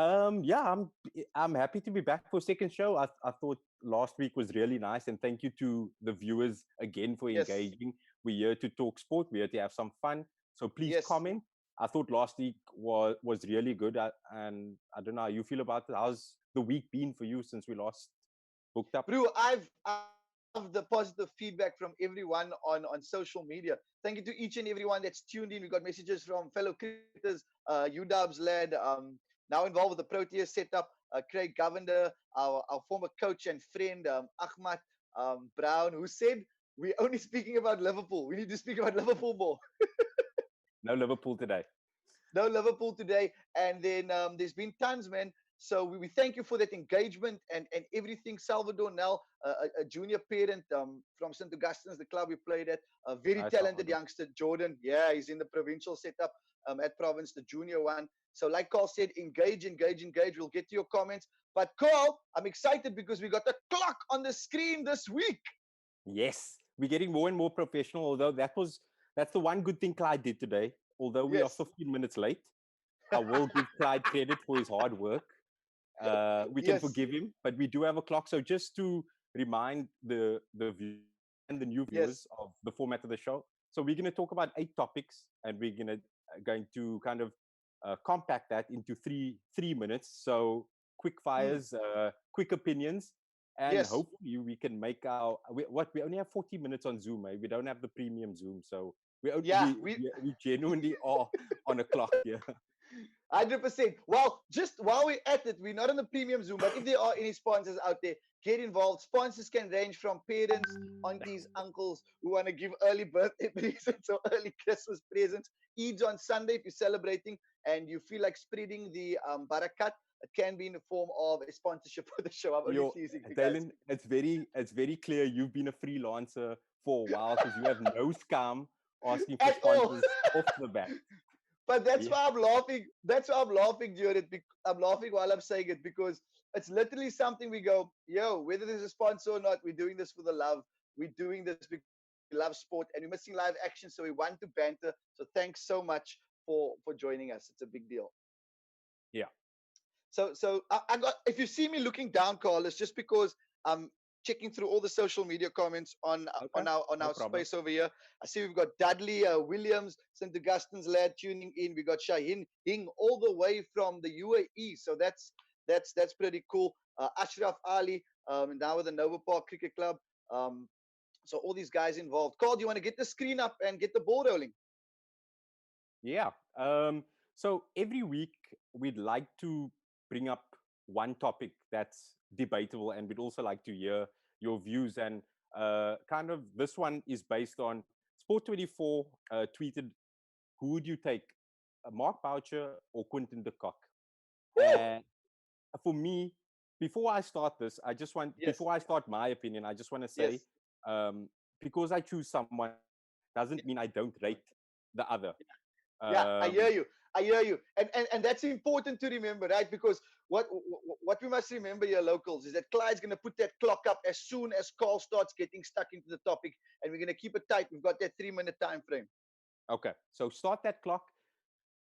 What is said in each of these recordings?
Yeah, I'm happy to be back for second show. I thought last week was really nice, and thank you to the viewers again for Yes, engaging. We're here to talk sport. We're here to have some fun. So please yes. comment. I thought last week was really good, and I don't know how you feel about it. How's the week been for you since we last booked up? Bro, I've loved the positive feedback from everyone on social media. Thank you to each and everyone that's tuned in. We got messages from fellow cricketers, UW's lad, now involved with the Proteas setup, Craig Govender, our former coach and friend, Ahmad Brown, who said, we're only speaking about Liverpool. We need to speak about Liverpool more. No Liverpool today. No Liverpool today. And then there's been tons, man. So we thank you for that engagement and everything. Salvador Nell, a junior parent from St. Augustine's, the club we played at, a very I talented Salvador. youngster, Jordan. Yeah, he's in the provincial setup at Province, the junior one. So like Carl said, engage, engage, engage. We'll get to your comments. But Carl, I'm excited because we got the clock on the screen this week. Yes, we're getting more and more professional. Although that's the one good thing Clyde did today. Although we are Yes. 15 minutes late, I will give Clyde credit for his hard work. We can Yes. forgive him, but we do have a clock. So just to remind the viewers and the new viewers Yes. of the format of the show. So we're going to talk about 8 topics, and we're going to kind of compact that into three minutes. So quick Mm. fires, quick opinions, and Yes. hopefully we can make our we only have 40 minutes on Zoom. We don't have the premium Zoom, so we on- Yeah. we genuinely are on a clock here. 100%. Well, just while we're at it, we're not on the premium Zoom, but if there are any sponsors out there, get involved. Sponsors can range from parents, aunties, uncles who want to give early birthday presents or early Christmas presents. Eid's on Sunday if you're celebrating and you feel like spreading the barakat. It can be in the form of a sponsorship for the show. I'm only Yo, teasing you guys. Dalin, it's very clear you've been a freelancer for a while because you have no scam asking for At all. sponsors off the bat. But that's Yeah, why I'm laughing. That's why I'm laughing during it. I'm laughing while I'm saying it because it's literally something we go, yo, whether there's a sponsor or not, we're doing this for the love. We're doing this because we love sport and we're missing live action, so we want to banter. So thanks so much for joining us. It's a big deal. yeah. So I got, if you see me looking down, Carl, it's just because I'm checking through all the social media comments Okay, on no our problem. space over here. I see we've got Dudley Williams, St. Augustine's lad tuning in. We got Shaheen Hing all the way from the UAE. So that's pretty cool. Ashraf Ali, now with the Nova Park Cricket Club. Um, so all these guys involved. Carl, do you want to get the screen up and get the ball rolling? Yeah. So every week we'd like to bring up one topic that's debatable, and we'd also like to hear your views. And kind of this one is based on Sport 24 tweeted, "Who would you take, Mark Boucher or Quinton de Kock?" Woo! And for me, before I start this, Yes, before I start my opinion, I just want to say, yes. um, because I choose someone doesn't mean I don't rate the other. Yeah, I hear Um, you. I hear you. And that's important to remember, right? Because what we must remember here, locals, is that Clyde's going to put that clock up as soon as Carl starts getting stuck into the topic, and we're going to keep it tight. We've got that 3 minute time frame. okay, so start that clock.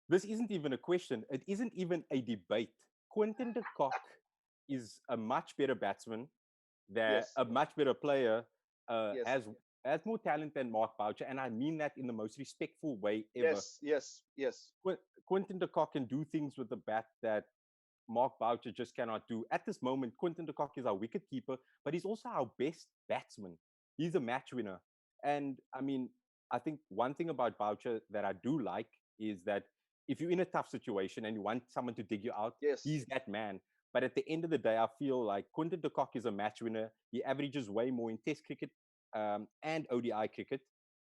This isn't even a question. It isn't even a debate. Quinton de Kock is a much better batsman, Yes, a much better player, yes, has more talent than Mark Boucher, and I mean that in the most respectful way ever. yes, yes, yes, Quinton de Kock can do things with the bat that Mark Boucher just cannot do. At this moment, Quinton de Kock is our wicket keeper, but he's also our best batsman. He's a match winner. And I mean, I think one thing about Boucher that I do like is that if you're in a tough situation and you want someone to dig you out, yes. he's that man. But at the end of the day, I feel like Quinton de Kock is a match winner. He averages way more in Test cricket and ODI cricket.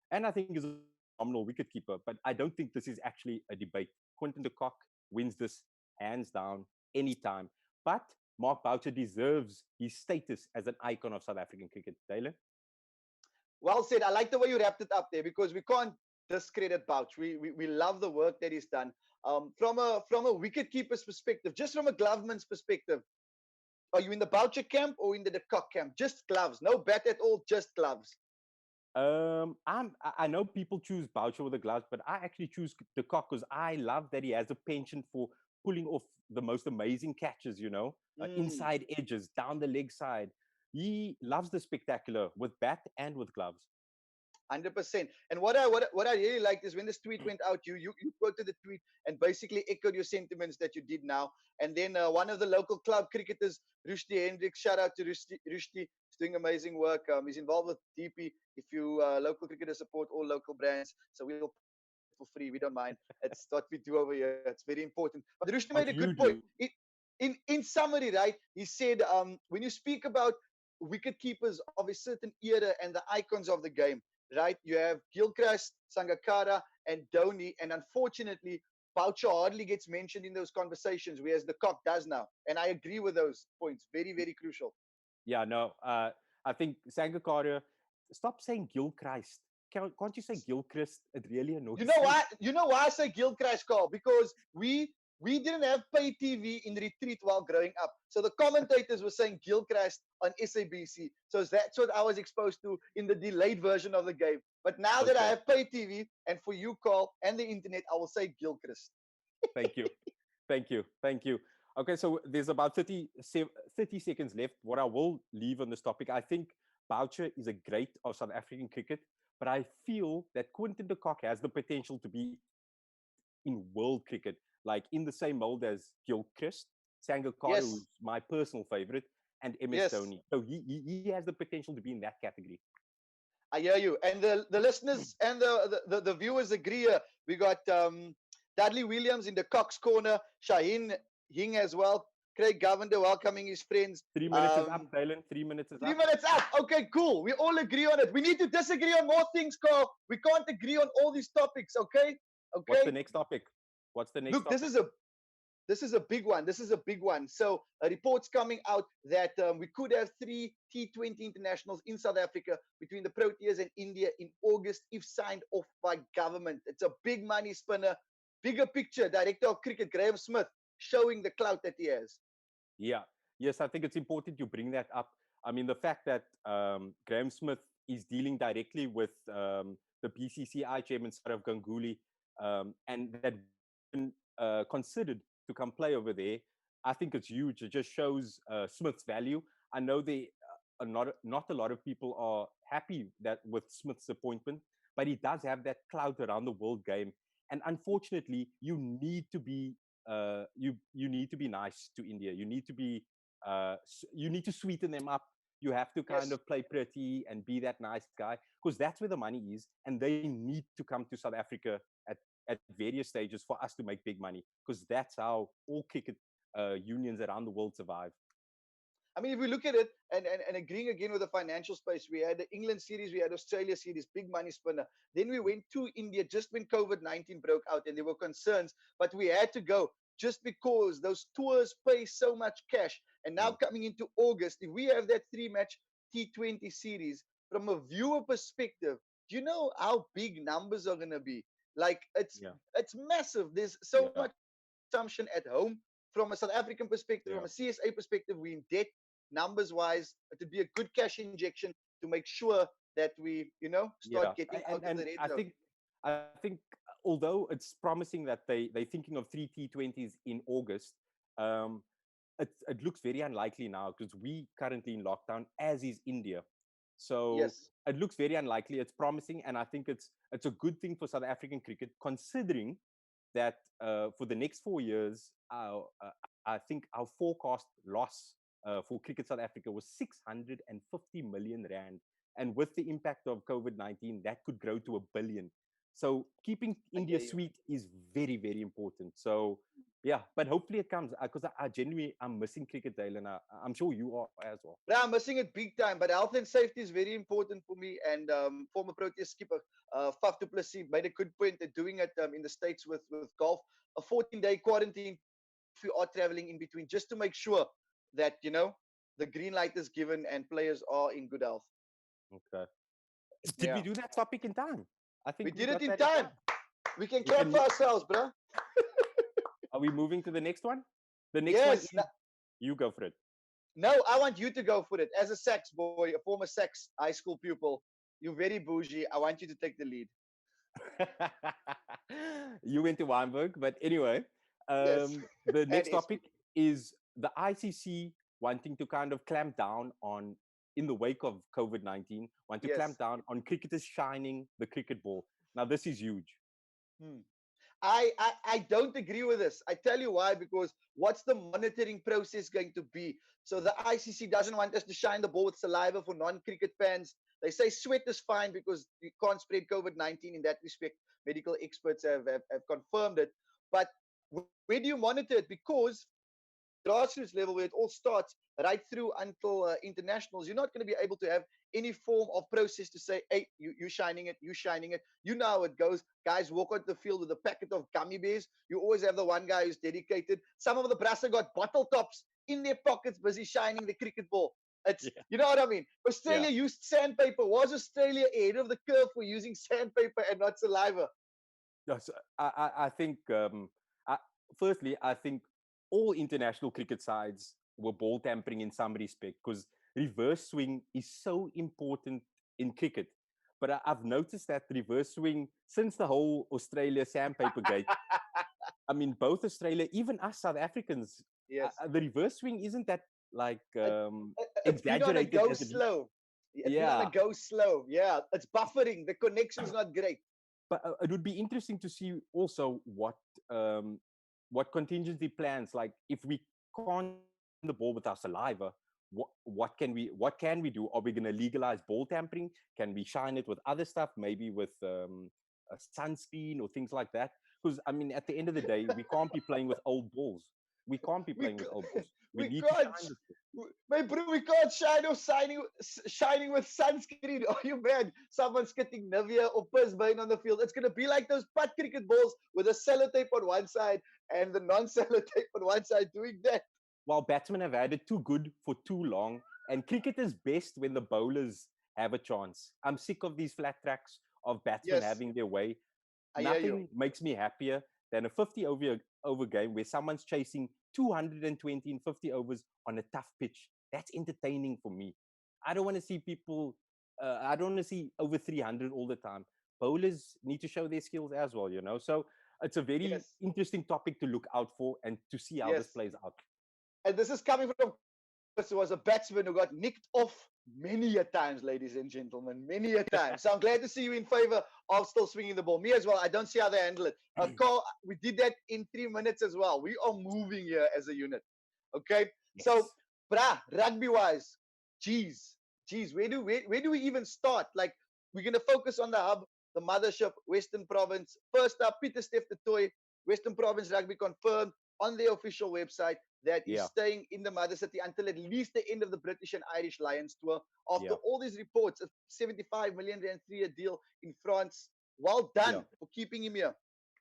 And I think he's a phenomenal wicketkeeper. But I don't think this is actually a debate. Quinton de Kock wins this hands down anytime. But Mark Boucher deserves his status as an icon of South African cricket. Taylor? Well said. I like the way you wrapped it up there because we can't discredit Bouch. We love the work that he's done. From a wicket keeper's perspective, just from a gloveman's perspective, are you in the Boucher camp or in the Cock camp? Just gloves, no bat at all, just gloves. I know people choose Boucher with the gloves, but I actually choose the Cock because I love that he has a penchant for pulling off the most amazing catches, Mm. inside edges, down the leg side. He loves the spectacular with bat and with gloves. 100%. And what I really liked is when this tweet went out, you quoted the tweet and basically echoed your sentiments that you did now. And then one of the local club cricketers, Rushdie Hendricks, shout out to Rushdie, he's doing amazing work. He's involved with DP. If you local cricketers support all local brands, so we'll promote it for free. We don't mind. It's what we do over here. It's very important. But Rushdie How made do a you good point. do? In summary, right? He said when you speak about wicket keepers of a certain era and the icons of the game, right? You have Gilchrist, Sangakkara, and Dhoni, and unfortunately, Boucher hardly gets mentioned in those conversations, whereas the cock does now. And I agree with those points. Very, very crucial. Yeah, no. I think Sangakkara, stop saying Gilchrist. Can't you say Gilchrist? It really You annoys know me. why? You know why I say Gilchrist, Carl? Because we didn't have pay TV in retreat while growing up. So the commentators were saying Gilchrist on SABC. So that's what I was exposed to in the delayed version of the game. But now that I Okay, have pay TV, and for you, Carl, and the internet, I will say Gilchrist. thank you. Thank you. Thank you. Okay, so there's about 30 seconds left. What I will leave on this topic, I think Boucher is a great of South African cricket, but I feel that Quinton de Kock has the potential to be in world cricket, like in the same mold as Gilchrist, Sangakkara, Yes, who's my personal favorite, and MS yes, Dhoni. So he has the potential to be in that category. I hear you. And the listeners and the viewers agree. We got Dudley Williams in the Cox corner, Shaheen Hing as well, Craig Govender welcoming his friends. 3 minutes is up, Um, Dalin. 3 minutes is Three up. minutes up. Okay, cool. We all agree on it. We need to disagree on more things, Carl. We can't agree on all these topics. Okay, What's the okay. next topic? What's the next Look, this topic? is a this is a big one. This is a big one. So, reports coming out that we could have three T20 internationals in South Africa between the Proteas and India in August if signed off by government. It's a big money spinner. Bigger picture, director of cricket, Graham Smith, showing the clout that he has. Yeah. Yes, I think it's important you bring that up. I mean, the fact that Graham Smith is dealing directly with the BCCI chairman, Sarav Ganguly, and that considered to come play over there, I think it's huge. It just shows Smith's value. I know they are not a lot of people are happy that with Smith's appointment, but he does have that clout around the world game. And unfortunately, you need to be nice to India. You need to sweeten them up. You have to kind Yes. of play pretty and be that nice guy because that's where the money is, and they need to come to South Africa at various stages for us to make big money because that's how all cricket unions around the world survive. I mean, if we look at it and agreeing again with the financial space, we had the England series, we had Australia series, big money spinner. Then we went to India just when COVID-19 broke out and there were concerns, but we had to go just because those tours pay so much cash. And now Mm, coming into August, if we have that three-match T20 series, from a viewer perspective, do you know how big numbers are going to be? Like yeah, it's massive. There's so yeah, much consumption at home from a South African perspective, yeah. from a CSA perspective, we're in debt numbers wise. It would be a good cash injection to make sure that we, Yeah, start getting and out of and the red I zone. think although it's promising that they're thinking of three T20s in August, um, it looks very unlikely now because we currently in lockdown, as is India. So Yes, it looks very unlikely. It's promising, and I think it's a good thing for South African cricket, considering that for the next 4 years, I think our forecast loss for Cricket South Africa was 650 million rand, and with the impact of COVID-19, that could grow to 1 billion. So keeping I India hear you. sweet is very, very important. So yeah, but hopefully it comes because I genuinely I'm missing cricket, Dale, and I'm sure you are as well. Yeah, I'm missing it big time, but health and safety is very important for me. And former Proteas skipper Faf du Plessis made a good point at doing it in the States with golf, a 14-day quarantine if you are traveling in between, just to make sure that, the green light is given and players are in good health. Okay. Did we Yeah. do that topic in time? I We think we did it got in that in time. time. We can We clap can. for ourselves, bro. Are we moving to the next one? The next one Yes. is you go for it. No, I want you to go for it. As a sex boy, a former sex high school pupil, you're very bougie. I want you to take the lead. You went to Weinberg, but anyway, The And next SP. topic is the ICC wanting to kind of clamp down on, in the wake of COVID-19, want to clamp Yes. down on cricketers shining the cricket ball. Now, this is huge. Hmm. I don't agree with this. I tell you why, because what's the monitoring process going to be? So the ICC doesn't want us to shine the ball with saliva for non-cricket fans. They say sweat is fine because you can't spread COVID-19 in that respect. Medical experts have confirmed it. But where do you monitor it? Because grassroots level where it all starts right through until internationals, you're not going to be able to have any form of process to say, hey, you shining it, you shining it. You know how it goes. Guys walk out the field with a packet of gummy bears. You always have the one guy who's dedicated. Some of the brassa got bottle tops in their pockets, busy shining the cricket ball. It's, Yeah. you know what I mean? Yeah. Australia used sandpaper. Was Australia ahead of the curve for using sandpaper and not saliva? Yes, I think, I, firstly, I think all international cricket sides were ball tampering in some respect, because reverse swing is so important in cricket. But I've noticed that reverse swing, since the whole Australia sandpaper gate, I mean, both Australia, even us South Africans, Yes. the reverse swing isn't that like It's been on a exaggerated go as it. slow. It's been on a Yeah, go slow. Yeah, it's buffering. The connection's not great. but it would be interesting to see also what contingency plans, like if we can't shine the ball with our saliva, what can we do? Are we going to legalize ball tampering? Can we shine it with other stuff, maybe with a sunscreen or things like that? Because I mean, at the end of the day, we can't be playing with old balls. We can't be We playing with old ca- balls. We we need to can't, shine this. my bro. We can't shining with sunscreen. Are you mad? Someone's getting Nivea or Brisbane on the field. It's gonna be like those putt cricket balls with a sellotape on one side and the non-sellotape on one side doing that. While batsmen have had it too good for too long, and cricket is best when the bowlers have a chance. I'm sick of these flat tracks of batsmen Yes, having their way. I hear you. Nothing makes me happier than a 50 over game where someone's chasing 220 in 50 overs on a tough pitch. That's entertaining for me. I don't want to see people, I don't want to see over 300 all the time. Bowlers need to show their skills as well, you know? So it's a very Yes, interesting topic to look out for and to see how this yes. plays out. And this is coming from who was a batsman who got nicked off many a times, ladies and gentlemen, many a time. So I'm glad to see you in favor of still swinging the ball. Me as well. I don't see how they handle it. Carl, we did that in 3 minutes as well. We are moving here as a unit. Okay. So, Yes. rugby wise, geez, where do we even start? Like, we're gonna focus on the hub, the mothership, Western Province. First up, Peter Steph the Toy, Western Province Rugby confirmed on their official website that he's Yeah. staying in the mother city until at least the end of the British and Irish Lions tour. After Yeah. all these reports, a 75 million rand 3-year deal in France. Well Yeah. done for keeping him here.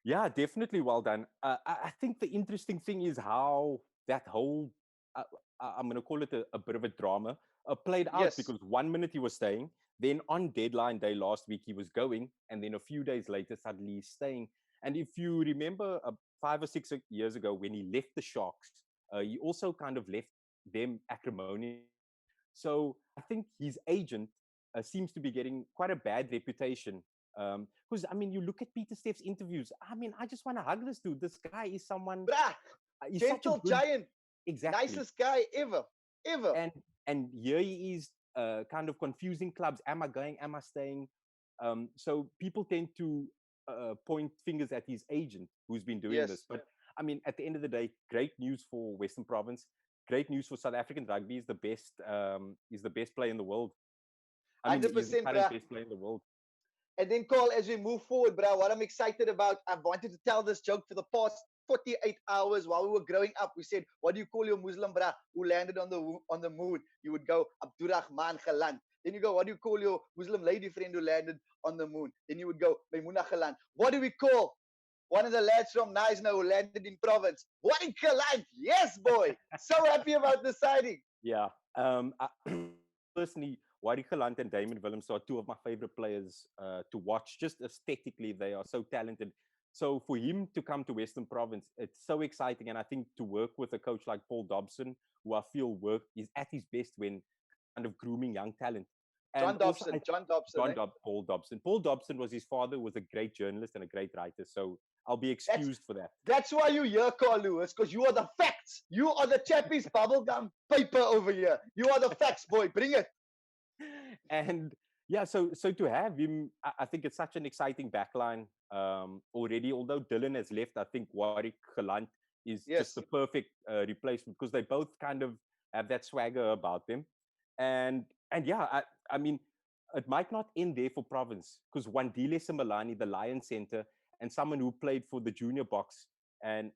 Yeah, definitely well done. I think the interesting thing is how that whole, uh, I'm going to call it a bit of a drama, played out, Yes, because 1 minute he was staying, then on deadline day last week he was going, and then a few days later suddenly he's staying. And if you remember 5 or 6 years ago when he left the Sharks, he also kind of left them acrimoniously. So I think his agent seems to be getting quite a bad reputation. Because I mean, you look at Peter Steph's interviews. I mean, I just want to hug this dude. This guy is someone. brah, He's such a gentle good. giant, Exactly. nicest guy ever, ever. And here he is, kind of confusing clubs. Am I going? Am I staying? So people tend to point fingers at his agent who's been doing this. Yes, But I mean, at the end of the day, great news for Western Province. Great news for South African rugby. Is the best player in the world. I mean, he's the 100%, current brah. best player in the world. And then, Carl, as we move forward, bro, what I'm excited about, I've wanted to tell this joke for the past 48 hours while we were growing up. We said, what do you call your Muslim bra who landed on the moon? You would go, Abdurrahman Khalan. Then you go, what do you call your Muslim lady friend who landed on the moon? Then you would go, Maimuna Khalan. What do we call one of the lads from Naisna who landed in province? Wadi Khalan. Yes, boy. So happy about the signing. Yeah. Personally, Wadi Galant and Damon Willems are two of my favorite players to watch. Just aesthetically, they are so talented. So for him to come to Western Province, it's so exciting. And I think to work with a coach like Paul Dobson, who I feel work is at his best when kind of grooming young talent. And John also, Dobson. John Dobson, eh? Paul Dobson. Paul Dobson was his father, was a great journalist and a great writer. So I'll be That's excused for that. that's why you here, Carl Lewis, because you are the facts. You are the Chappie's bubblegum paper over here. You are the facts, boy. Bring it. And yeah, so to have him, I think it's such an exciting backline already. Although Dalin has left, I think Warwick Gelant is just the Yes. perfect replacement because they both kind of have that swagger about them. And yeah, I mean, it might not end there for Province because Wandile Simalani, the Lion Center, and someone who played for the junior box and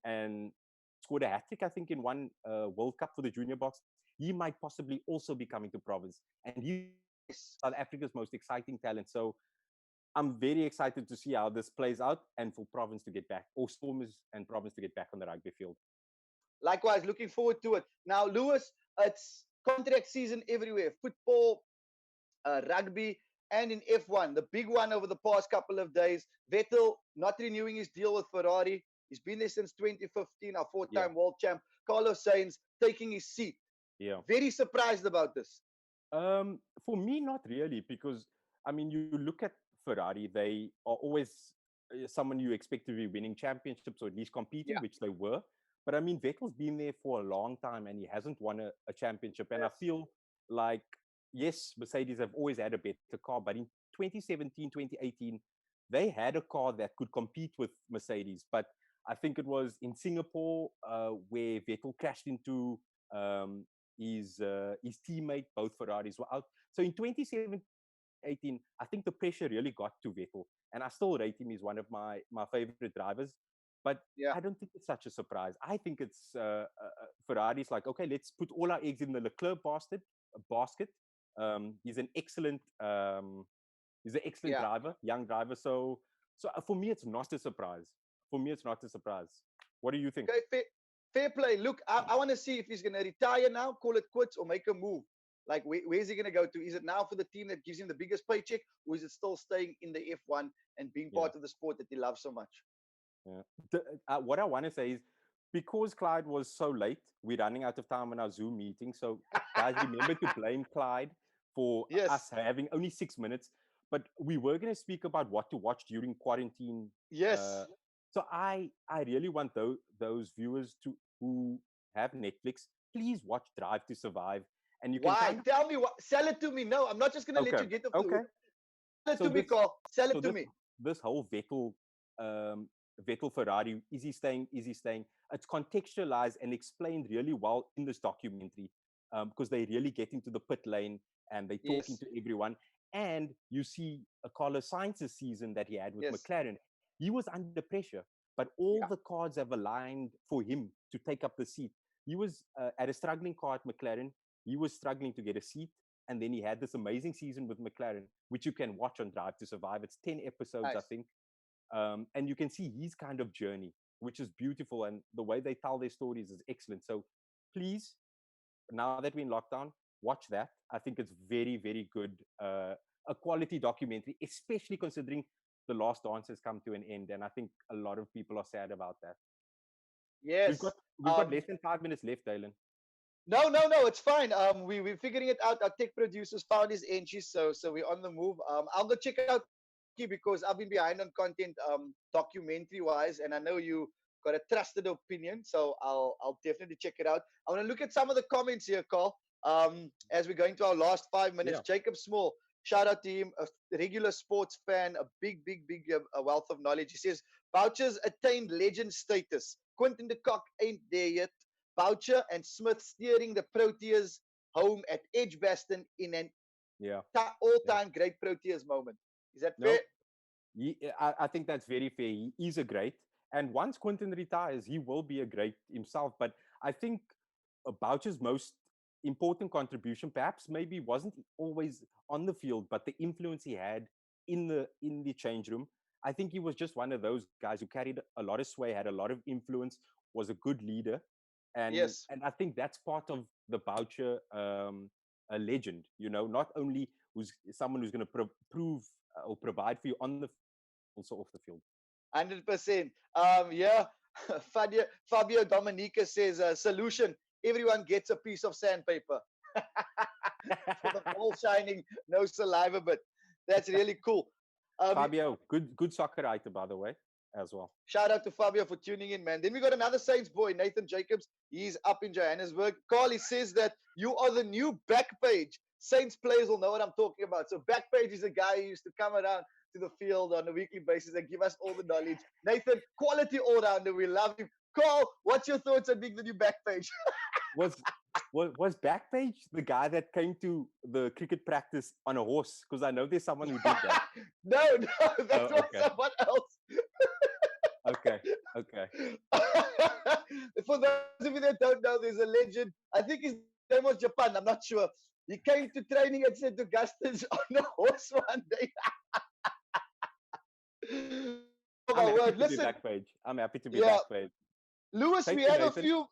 scored a hat trick, I think, in one World Cup for the junior box. He might possibly also be coming to Province, and he's Yes. South Africa's most exciting talent. So I'm very excited to see how this plays out and for Province to get back, or Stormers and Province to get back on the rugby field. Likewise, looking forward to it. Now, Lewis, it's contract season everywhere. Football, rugby, and in F1. The big one over the past couple of days, Vettel not renewing his deal with Ferrari. He's been there since 2015, our Yeah, four-time world champ. Carlos Sainz taking his seat. yeah. Very surprised about this. For me, not really, because I mean, you look at Ferrari; they are always someone you expect to be winning championships or at least competing, Yeah. which they were. But I mean, Vettel's been there for a long time and he hasn't won a championship. And I Yes. feel like, yes, Mercedes have always had a better car, but in 2017, 2018, they had a car that could compete with Mercedes. But I think it was in Singapore where Vettel crashed into um, his teammate. Both Ferraris were out. So in 2017, 18, I think the pressure really got to Vettel, and I still rate him as one of my favorite drivers. But Yeah. I don't think it's such a surprise. I think it's Ferrari's like, okay, let's put all our eggs in the Leclerc basket. He's an excellent Yeah. driver, young driver. So for me, it's not a surprise. For me, it's not a surprise. What do you think? Okay, fair play. Look, I want to see if he's going to retire now, call it quits, or make a move. Like, where's he going to go to? Is it now for the team that gives him the biggest paycheck, or is it still staying in the F1 and being Yeah. part of the sport that he loves so much? Yeah. What I want to say is because Clyde was so late, we're running out of time on our Zoom meeting. So, guys, remember to blame Clyde for Yes. us having only 6 minutes. But we were going to speak about what to watch during quarantine. Uh, Yes. so I really want those viewers to who have Netflix, please watch Drive to Survive, and you can Why? kind of Tell me what. Sell it to me. No, I'm not just going to let okay, you get off the okay. hook. Sell it So to me, this Carl. Sell so it to this me. this whole um, Vettel Ferrari, is he staying? Is he staying? It's contextualized and explained really well in this documentary because they really get into the pit lane and they talking Yes. to everyone. And you see a Carlos Sainz's season that he had with Yes. McLaren. He was under pressure, but all Yeah. the cards have aligned for him to take up the seat. He was at a struggling car at McLaren. He was struggling to get a seat. And then he had this amazing season with McLaren, which you can watch on Drive to Survive. It's 10 episodes, I Nice. think. And you can see his kind of journey, which is beautiful. And the way they tell their stories is excellent. So please, now that we're in lockdown, watch that. I think it's very, very good. A quality documentary, especially considering the Last Dance has come to an end. And I think a lot of people are sad about that. We've got Yes. we've got less than 5 minutes left, Dylan. No, no, no. It's fine. We're figuring it out. Our tech producers found his entries, so we're on the move. I'll go check out Key because I've been behind on content, documentary wise, and I know you got a trusted opinion, so I'll definitely check it out. I want to look at some of the comments here, Carl. As we're going to our last 5 minutes, Yeah. Jacob Small, shout out to him, a regular sports fan, a big wealth of knowledge. He says Vouchers attained legend status. Quentin de Kock ain't there yet. Boucher and Smith steering the Proteas home at Edgbaston in an Yeah. Yeah. all-time great Proteas moment. Is that fair? No, I think that's very fair. He is a great. And once Quinton retires, he will be a great himself. But I think Boucher's most important contribution, perhaps maybe wasn't always on the field, but the influence he had in the change room. I think he was just one of those guys who carried a lot of sway, had a lot of influence, was a good leader, and Yes. and I think that's part of the Boucher a legend. Not only who's someone who's going to prove or provide for you on the field, also off the field. 100%. Yeah. Fabio Dominica says, solution, everyone gets a piece of sandpaper. For the ball shining, no saliva, but that's really cool. Um, Fabio, good soccer writer, by the way. as well. Shout out to Fabio for tuning in, man. Then we got another Saints boy, Nathan Jacobs. He's up in Johannesburg. Carly says that you are the new Backpage. Saints players will know what I'm talking about. So Backpage is a guy who used to come around to the field on a weekly basis and give us all the knowledge. Nathan, quality all-rounder. We love him. Carl, what's your thoughts on being the new Backpage? Was was Backpage the guy that came to the cricket practice on a horse? Because I know there's someone who did that. No, that was Okay. someone else. Okay. Okay. For those of you that don't know, there's a legend. I think his name was Japan. I'm not sure. He came to training at St. Augustine's on a horse one day. Oh I'm my happy word! to be Listen, Backpage. I'm happy to be yeah, Backpage. Lewis, Thank we you, have a Nathan. few.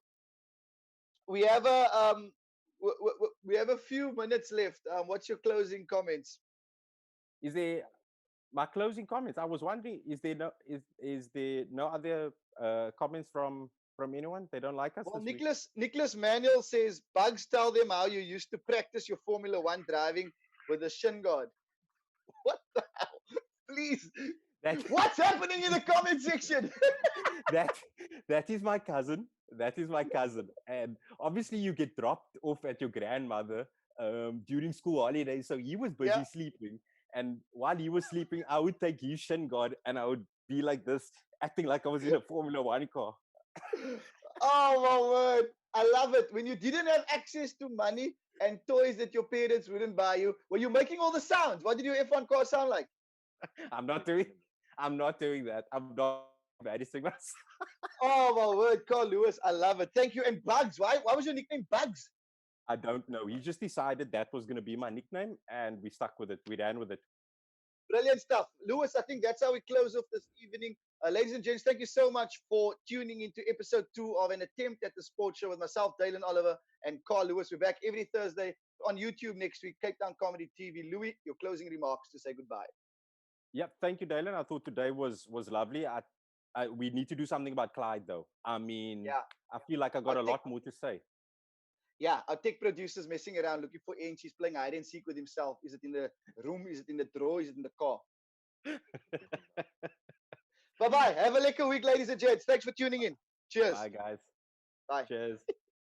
We have a we have a few minutes left. What's your closing comments? Is there my closing comments? I was wondering, is there no other comments from anyone? They don't like us Well, this week. Nicholas Manuel says, Bugs, tell them how you used to practice your Formula One driving with a shin guard. What the hell? Please. That What's happening in the comment section? that that is my cousin. That is my cousin. And obviously you get dropped off at your grandmother during school holidays. So he was Yeah. busy sleeping. And while he was sleeping, I would take his shin guard and I would be like this, acting like I was in a Formula One car. Oh my word. I love it. When you didn't have access to money and toys that your parents wouldn't buy you, were you making all the sounds? What did your F1 car sound like? I'm not doing I'm not doing that. I'm not embarrassing myself. Oh my word, Carl Lewis. I love it. Thank you. And Bugs, why was your nickname Bugs? I don't know. He just decided that was going to be my nickname, and we stuck with it. We ran with it. Brilliant stuff. Lewis, I think that's how we close off this evening. Ladies and gents, thank you so much for tuning into episode 2 of An Attempt at the Sports Show with myself, Dalin Oliver, and Carl Lewis. We're back every Thursday on YouTube next week, Cape Town Comedy TV. Louis, your closing remarks to say goodbye. Yep. Thank you, Dylan. I thought today was lovely. We need to do something about Clyde, though. I mean, Yeah. I feel like I got a lot more to say. Yeah, our tech producer's messing around looking for Inch. He's playing hide and seek with himself. Is it in the room? Is it in the drawer? Is it in the car? Bye-bye. Have a lekker week, ladies and gents. Thanks for tuning in. Cheers. Bye, guys. Bye. Cheers.